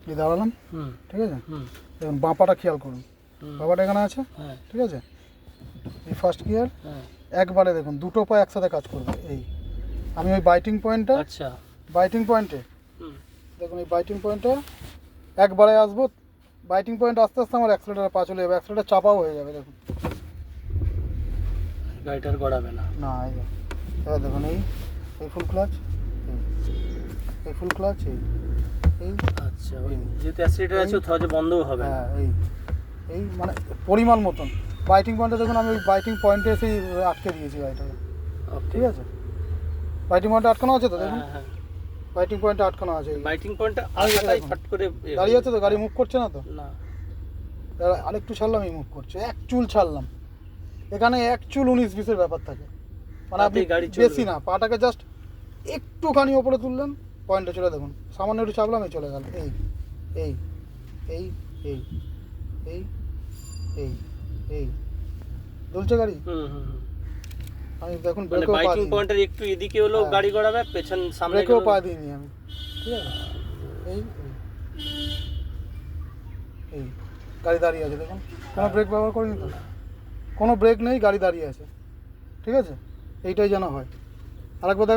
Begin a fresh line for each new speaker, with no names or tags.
এই দাঁড়ালাম, ঠিক আছে। দেখুন বাঁপাটা খেয়াল করুন, বাঁপাটা এখানে আছে, ঠিক আছে। এই ফার্স্ট গিয়ার, একবারে দেখুন দুটো পা একসাথে কাজ করবে। এই আমি ওই বাইটিং পয়েন্টটা,
আচ্ছা
বাইটিং পয়েন্টে দেখুন, এই বাইটিং পয়েন্টটা একবারে আসবো, বাইটিং পয়েন্ট আস্তে আস্তে আমার অ্যাক্সিলেটার পা চলে যাবে, অ্যাক্সিলেটার চাপাও হয়ে যাবে। দেখুন
গাড়িটার গড়াবে না।
না, এই এবার দেখুন এই এই ফুল ক্লাচ, এই ফুল ক্লাচ, এই
আচ্ছা, ওই যেহেতু অ্যাক্সিলেটার আছে তাহলে বন্ধও হবে না।
হ্যাঁ, এই মানে পরিমাণ মতন বাইটিং পয়েন্টে দেখুন, আমি ওই বাইটিং পয়েন্টে এসেই আটকে দিয়েছি গাড়িটাকে, ঠিক আছে। বাইটিং পয়েন্টে আটকানো আছে তো দেখুন, বাইটিং পয়েন্টে আটকানো আছে,
বাইটিং পয়েন্টটা আলাদাই ফাট করে
দাঁড়িয়ে আছে তো, গাড়ি মুভ করছে না তো।
না,
আরেকটু ছাড়লাম, এই মুভ করছে, এক চুল ছাড়লাম, এখানে এক চুল 19-20-এর ব্যাপার থাকে, মানে আপনি বেশি না, পাটাকে জাস্ট একটুখানি ওপরে তুললেন, পয়েন্টে চলে, দেখুন সামান্য একটু চাপলাম, এই চলে গেল। এই এই এই এই এই এই এই দুলছে গাড়ি। আমি দেখুন
মানে
ব্রেকেও পা
বাইকিং
দিইনি,
পয়েন্টের একটু এদিকে হলো গাড়ি গড়াবে, পেছন সামনে
ব্রেকেও পা দিইনি আমি, ঠিক আছে। এই এই গাড়ি দাঁড়িয়ে আছে দেখুন, কোনো ব্রেক ব্যবহার করিনি তো, কোনো ব্রেক নেই, গাড়ি দাঁড়িয়ে আছে, ঠিক আছে। এইটাই যেন হয়। আরেকবার